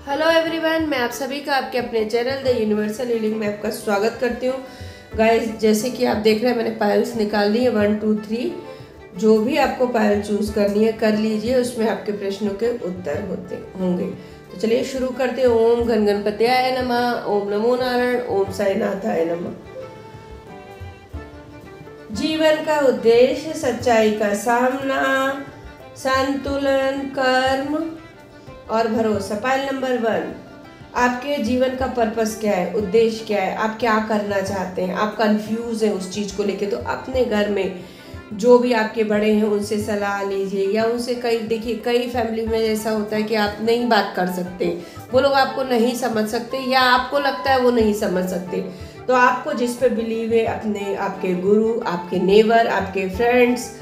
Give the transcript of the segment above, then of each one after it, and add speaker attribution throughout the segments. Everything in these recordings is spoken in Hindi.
Speaker 1: हेलो एवरीवन, मैं आप सभी का आपके अपने चैनल द यूनिवर्सल हीलिंग में आपका स्वागत करती हूँ। गाइस, जैसे कि आप देख रहे हैं मैंने पायल्स निकाल ली है 1 2 3। जो भी आपको पायल चूज करनी है कर लीजिए, उसमें आपके प्रश्नों के उत्तर होते होंगे। तो चलिए शुरू करते हैं। ओम गण गणपत्याय नमः, ओम नमो नारायण, ओम साईनाथाय नमः। जीवन का उद्देश्य सच्चाई का सामना, संतुलन, कर्म और भरोसा। पायल नंबर 1, आपके जीवन का पर्पस क्या है, उद्देश्य क्या है, आप क्या करना चाहते हैं, आप कंफ्यूज हैं उस चीज़ को लेके, तो अपने घर में जो भी आपके बड़े हैं उनसे सलाह लीजिए, या उनसे देखिए कई फैमिली में ऐसा होता है कि आप नहीं बात कर सकते, वो लोग आपको नहीं समझ सकते या आपको लगता है वो नहीं समझ सकते। तो आपको जिस पे बिलीव है, अपने आपके गुरु, आपके नेबर, आपके फ्रेंड्स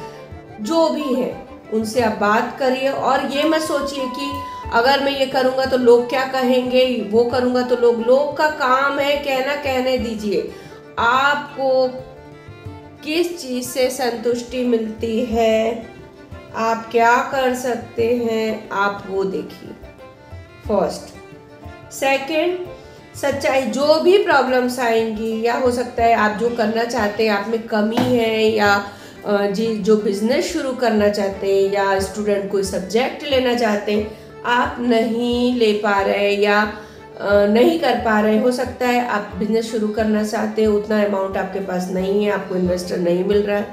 Speaker 1: जो भी है उनसे आप बात करिए। और ये मत सोचिए कि अगर मैं ये करूंगा तो लोग क्या कहेंगे, वो करूंगा तो लोग का काम है कहना, कहने दीजिए। आपको किस चीज से संतुष्टि मिलती है, आप क्या कर सकते हैं, आप वो देखिए फर्स्ट। सेकंड, सच्चाई। जो भी प्रॉब्लम्स आएंगी, या हो सकता है आप जो करना चाहते हैं आप में कमी है, या जी जो बिजनेस शुरू करना चाहते हैं, या स्टूडेंट कोई सब्जेक्ट लेना चाहते हैं आप नहीं ले पा रहे या नहीं कर पा रहे, हो सकता है आप बिजनेस शुरू करना चाहते हैं, उतना अमाउंट आपके पास नहीं है, आपको इन्वेस्टर नहीं मिल रहा है।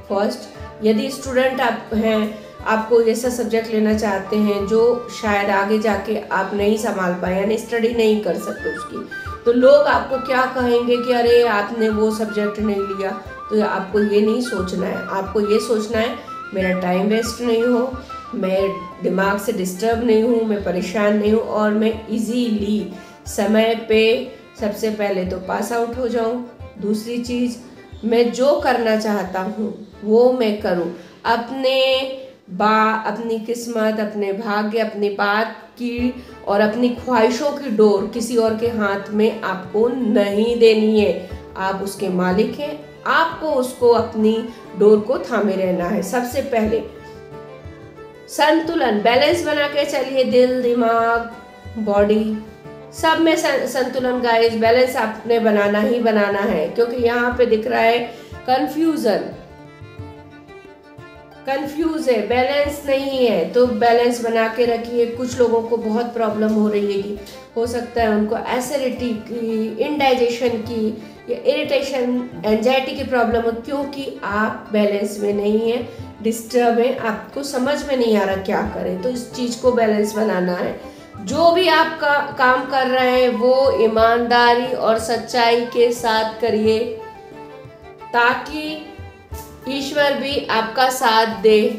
Speaker 1: फर्स्ट, यदि स्टूडेंट आप हैं, आपको ऐसा सब्जेक्ट लेना चाहते हैं जो शायद आगे जाके आप नहीं संभाल पाए, यानी स्टडी नहीं कर सकते उसकी, तो लोग आपको क्या कहेंगे कि अरे आपने वो सब्जेक्ट नहीं लिया। तो आपको ये नहीं सोचना है, आपको ये सोचना है मेरा टाइम वेस्ट नहीं हो, मैं दिमाग से डिस्टर्ब नहीं हूँ, मैं परेशान नहीं हूँ, और मैं इजीली समय पे सबसे पहले तो पास आउट हो जाऊँ। दूसरी चीज़, मैं जो करना चाहता हूँ वो मैं करूँ। अपनी किस्मत, अपने भाग्य, अपनी बात की और अपनी ख्वाहिशों की डोर किसी और के हाथ में आपको नहीं देनी है। आप उसके मालिक हैं, आपको उसको अपनी डोर को थामे रहना है। सबसे पहले संतुलन, बैलेंस बना के चलिए, दिल, दिमाग, बॉडी सब में संतुलन गाइस, बैलेंस आपने बनाना ही बनाना है। क्योंकि यहाँ पे दिख रहा है कंफ्यूज है, बैलेंस नहीं है, तो बैलेंस बना के रखिए। कुछ लोगों को बहुत प्रॉब्लम हो रही है कि हो सकता है उनको एसिडिटी की, इंडाइजेशन की, या इरिटेशन, एंजाइटी की प्रॉब्लम हो, क्योंकि आप बैलेंस में नहीं है, डिस्टर्ब है, आपको समझ में नहीं आ रहा क्या करें। तो इस चीज को बैलेंस बनाना है। जो भी आप काम कर रहे हैं वो ईमानदारी और सच्चाई के साथ करिए, ताकि ईश्वर भी आपका साथ दे।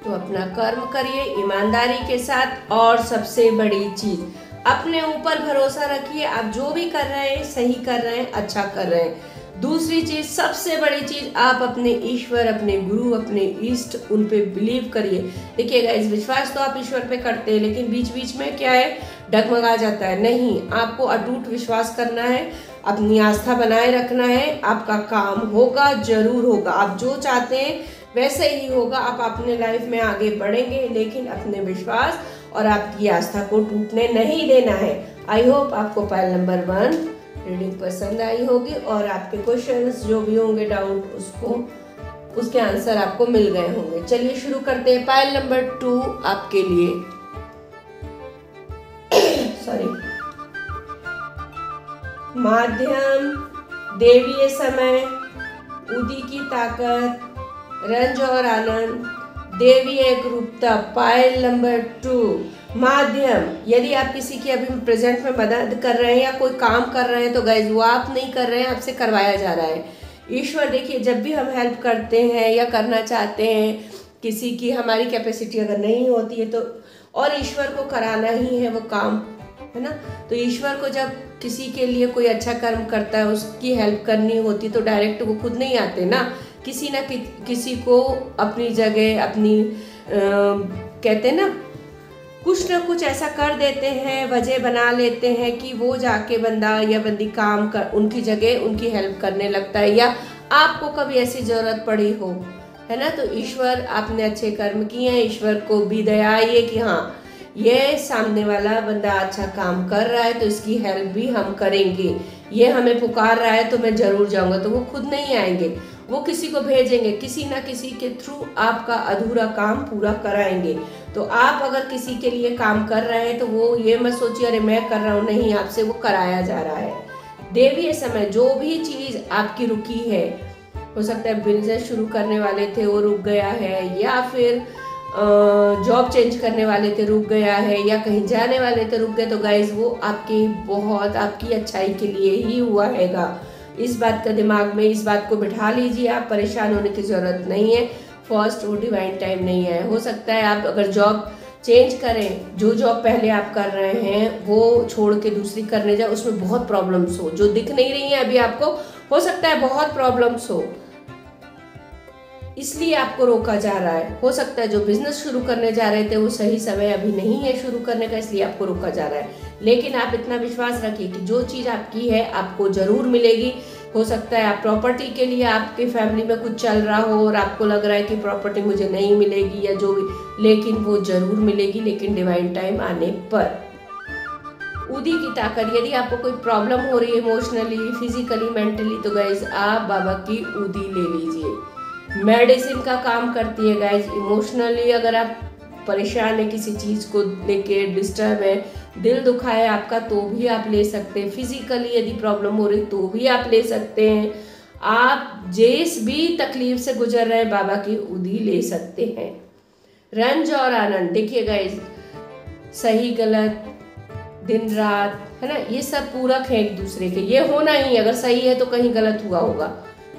Speaker 1: तो अपना कर्म करिए ईमानदारी के साथ, और सबसे बड़ी चीज अपने ऊपर भरोसा रखिए। आप जो भी कर रहे हैं सही कर रहे हैं, अच्छा कर रहे हैं। दूसरी चीज, सबसे बड़ी चीज, आप अपने ईश्वर, अपने गुरु, अपने इष्ट, उन पे बिलीव करिए। देखिएगा, इस विश्वास तो आप ईश्वर पे करते हैं, लेकिन बीच बीच में क्या है, डगमगा जाता है। नहीं, आपको अटूट विश्वास करना है, अपनी आस्था बनाए रखना है, आपका काम होगा, जरूर होगा। आप जो चाहते हैं वैसे ही होगा, आप अपने लाइफ में आगे बढ़ेंगे, लेकिन अपने विश्वास और आपकी आस्था को टूटने नहीं देना है। आई होप आपको पायल नंबर 1 रीडिंग पसंद आई होगी, और आपके क्वेश्चंस जो भी होंगे, डाउट, उसके आंसर आपको मिल गए होंगे। चलिए शुरू करते हैं। पायल नंबर 2 आपके लिए सॉरी, माध्यम, देवीय समय, उदी की ताकत, रंज और आनंद, देवी एक रूपता। पायल नंबर 2 माध्यम, यदि आप किसी की अभी प्रेजेंट में मदद कर रहे हैं या कोई काम कर रहे हैं, तो गाइज वो आप नहीं कर रहे हैं, आपसे करवाया जा रहा है। ईश्वर, देखिए जब भी हम हेल्प करते हैं या करना चाहते हैं किसी की, हमारी कैपेसिटी अगर नहीं होती है तो, और ईश्वर को कराना ही है वो काम, है ना। तो ईश्वर को जब किसी के लिए कोई अच्छा कर्म करता है, उसकी हेल्प करनी होती, तो डायरेक्ट वो खुद नहीं आते ना, किसी ना किसी को अपनी जगह, अपनी कहते हैं ना, कुछ ना कुछ ऐसा कर देते हैं, वजह बना लेते हैं कि वो जाके बंदा या बंदी काम कर, उनकी जगह उनकी हेल्प करने लगता है, या आपको कभी ऐसी जरूरत पड़ी हो, है ना। तो ईश्वर, आपने अच्छे कर्म किए हैं, ईश्वर को भी दया आई है कि हाँ ये सामने वाला बंदा अच्छा काम कर रहा है तो इसकी हेल्प भी हम करेंगे, ये हमें पुकार रहा है तो मैं जरूर जाऊंगा। तो वो खुद नहीं आएंगे, वो किसी को भेजेंगे, किसी ना किसी के थ्रू आपका अधूरा काम पूरा कराएंगे। तो आप अगर किसी के लिए काम कर रहे हैं तो वो ये मत सोचिए अरे मैं कर रहा हूँ, नहीं, आपसे वो कराया जा रहा है। देवीय समय जो भी चीज़ आपकी रुकी है, हो सकता है बिजनेस शुरू करने वाले थे वो रुक गया है, या फिर जॉब चेंज करने वाले थे रुक गया है, या कहीं जाने वाले थे रुक गए, तो गाइज वो आपकी अच्छाई के लिए ही हुआ हैगा। इस बात का दिमाग में, इस बात को बिठा लीजिए, आप परेशान होने की ज़रूरत नहीं है। फर्स्ट वो डिवाइन टाइम नहीं है। हो सकता है आप अगर जॉब चेंज करें, जो जॉब पहले आप कर रहे हैं वो छोड़ के दूसरी करने जाए, उसमें बहुत प्रॉब्लम्स हो जो दिख नहीं रही है अभी आपको, हो सकता है बहुत प्रॉब्लम्स हो, इसलिए आपको रोका जा रहा है। हो सकता है जो बिजनेस शुरू करने जा रहे थे वो सही समय अभी नहीं है शुरू करने का, इसलिए आपको रोका जा रहा है। लेकिन आप इतना विश्वास रखिए कि जो चीज़ आपकी है आपको जरूर मिलेगी। हो सकता है आप प्रॉपर्टी के लिए आपके फैमिली में कुछ चल रहा हो और आपको लग रहा है कि प्रॉपर्टी मुझे नहीं मिलेगी या जो भी, लेकिन वो जरूर मिलेगी, लेकिन डिवाइन टाइम आने पर। उदी की ताकत, यदि आपको कोई प्रॉब्लम हो रही है इमोशनली, फिजिकली, मेंटली, तो गाइज आप बाबा की उदी ले लीजिए। मेडिसिन का काम करती है गाइज। इमोशनली अगर आप परेशान है, किसी चीज़ को लेके डिस्टर्ब है, दिल दुखा है आपका, तो भी आप ले सकते हैं। फिजिकली यदि प्रॉब्लम हो रही तो भी आप ले सकते हैं। आप जिस भी तकलीफ से गुजर रहे हैं बाबा की उदी ले सकते हैं। रंज और आनंद, देखिए गाइज, सही गलत, दिन रात, है ना, ये सब पूरक है एक दूसरे के। ये होना ही, अगर सही है तो कहीं गलत हुआ होगा,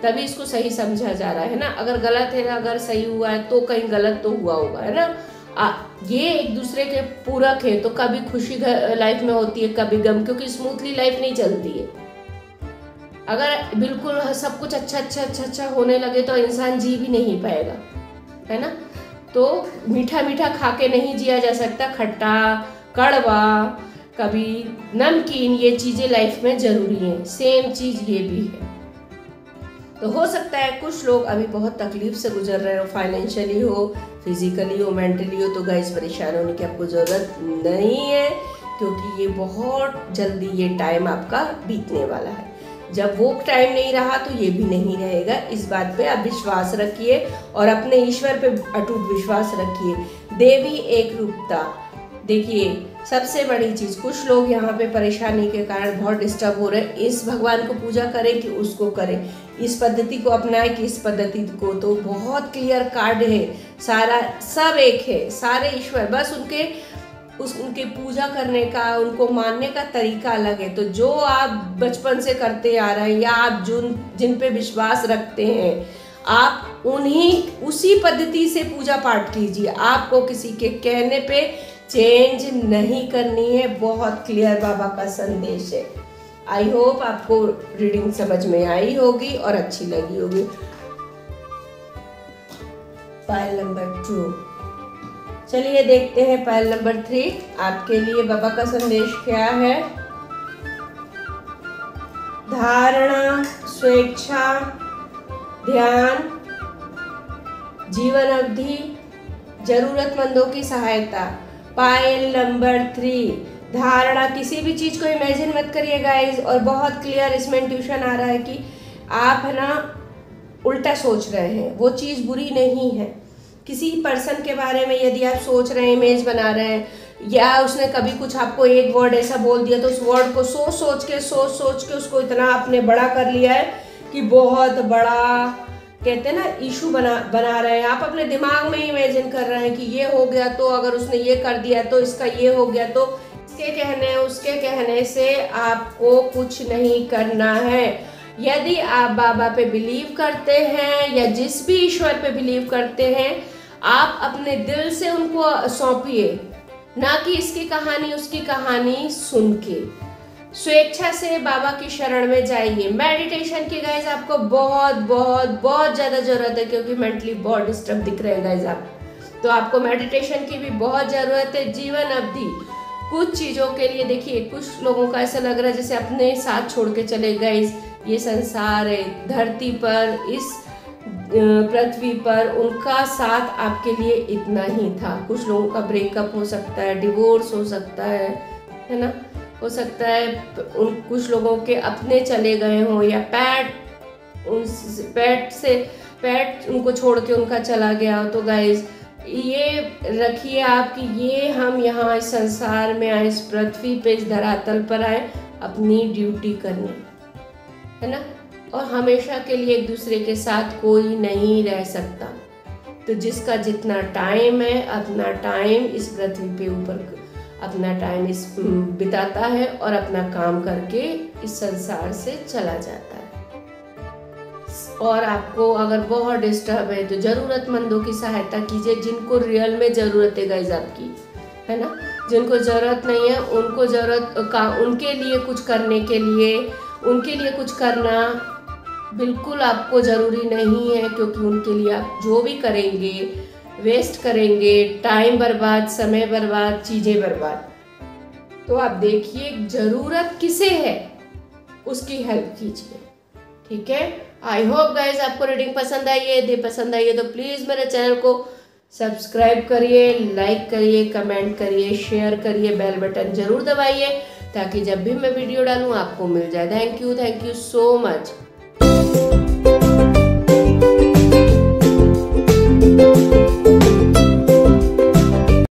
Speaker 1: तभी इसको सही समझा जा रहा है ना। अगर गलत है, अगर सही हुआ है तो कहीं गलत तो हुआ होगा, है ना। ये एक दूसरे के पूरक है। तो कभी खुशी लाइफ में होती है, कभी गम, क्योंकि स्मूथली लाइफ नहीं चलती है। अगर बिल्कुल सब कुछ अच्छा होने लगे तो इंसान जी भी नहीं पाएगा, है ना। तो मीठा मीठा खा के नहीं जिया जा सकता, खट्टा, कड़वा, कभी नमकीन, ये चीज़ें लाइफ में जरूरी हैं। सेम चीज़ ये भी है। तो हो सकता है कुछ लोग अभी बहुत तकलीफ से गुजर रहे हो, फाइनेंशियली हो, फिजिकली हो, मेंटली हो, तो गाइस परेशान होने की आपको ज़रूरत नहीं है, क्योंकि ये बहुत जल्दी ये टाइम आपका बीतने वाला है। जब वो टाइम नहीं रहा तो ये भी नहीं रहेगा। इस बात पे आप विश्वास रखिए और अपने ईश्वर पे अटूट विश्वास रखिए। देवी एक रूपता, देखिए सबसे बड़ी चीज़, कुछ लोग यहाँ पे परेशानी के कारण बहुत डिस्टर्ब हो रहे हैं। इस भगवान को पूजा करें कि उसको करें, इस पद्धति को अपनाएं कि इस पद्धति को, तो बहुत क्लियर कार्ड है। सारा सब एक है, सारे ईश्वर, बस उनके पूजा करने का, उनको मानने का तरीका अलग है। तो जो आप बचपन से करते आ रहे हैं या आप जिन पे विश्वास रखते हैं, आप उसी पद्धति से पूजा पाठ कीजिए। आपको किसी के कहने पे चेंज नहीं करनी है। बहुत क्लियर बाबा का संदेश है। आई होप आपको रीडिंग समझ में आई होगी और अच्छी लगी होगी। पायल नंबर 2, चलिए देखते हैं पायल नंबर 3 आपके लिए बाबा का संदेश क्या है। धारणा, स्वेच्छा, ध्यान, जीवन अवधि, जरूरतमंदों की सहायता। पायल नंबर 3, धारणा, किसी भी चीज़ को इमेजिन मत करिए गाइज। और बहुत क्लियर इसमें इंट्यूशन आ रहा है कि आप है ना उल्टा सोच रहे हैं, वो चीज़ बुरी नहीं है। किसी पर्सन के बारे में यदि आप सोच रहे हैं, इमेज बना रहे हैं, या उसने कभी कुछ आपको एक वर्ड ऐसा बोल दिया तो उस वर्ड को सोच के उसको इतना आपने बड़ा कर लिया है कि बहुत बड़ा, कहते हैं ना, इशू बना रहे हैं। आप अपने दिमाग में इमेजिन कर रहे हैं कि ये हो गया तो, अगर उसने ये कर दिया तो, इसका ये हो गया तो। इसके कहने उसके कहने से आपको कुछ नहीं करना है। यदि आप बाबा पे बिलीव करते हैं या जिस भी ईश्वर पे बिलीव करते हैं, आप अपने दिल से उनको सौंपिए, ना कि इसकी कहानी उसकी कहानी सुन के। स्वेच्छा से बाबा की शरण में जाइए। मेडिटेशन की गाइज आपको बहुत बहुत बहुत ज़्यादा ज़रूरत है, क्योंकि मेंटली बहुत डिस्टर्ब दिख रहे हैं गाइज आप, तो आपको मेडिटेशन की भी बहुत ज़रूरत है। जीवन अवधि, कुछ चीज़ों के लिए देखिए, कुछ लोगों का ऐसा लग रहा है जैसे अपने साथ छोड़ के चले गए। ये संसार है, धरती पर इस पृथ्वी पर उनका साथ आपके लिए इतना ही था। कुछ लोगों का ब्रेकअप हो सकता है, डिवोर्स हो सकता है ना, हो सकता है कुछ लोगों के अपने चले गए हों, या पेट उनको छोड़ के उनका चला गया। तो गाइस ये रखिए आप कि ये हम यहाँ इस संसार में आए, इस पृथ्वी पे, इस धरातल पर आए अपनी ड्यूटी करने, है ना। और हमेशा के लिए एक दूसरे के साथ कोई नहीं रह सकता। तो जिसका जितना टाइम है, अपना टाइम इस पृथ्वी पे ऊपर अपना टाइम इस बिताता है और अपना काम करके इस संसार से चला जाता है। और आपको अगर बहुत डिस्टर्ब है तो ज़रूरतमंदों की सहायता कीजिए, जिनको रियल में ज़रूरत है गाइस आपकी, है ना। जिनको ज़रूरत नहीं है उनको उनके लिए कुछ करने के लिए, उनके लिए कुछ करना बिल्कुल आपको ज़रूरी नहीं है, क्योंकि उनके लिए आप जो भी करेंगे वेस्ट करेंगे, टाइम बर्बाद, समय बर्बाद, चीज़ें बर्बाद। तो आप देखिए ज़रूरत किसे है उसकी हेल्प कीजिए, ठीक है। आई होप गाइज आपको रीडिंग पसंद आई है। यदि पसंद आई है तो प्लीज़ मेरे चैनल को सब्सक्राइब करिए, लाइक करिए, कमेंट करिए, शेयर करिए, बेल बटन जरूर दबाइए ताकि जब भी मैं वीडियो डालूँ आपको मिल जाए। Thank you so much.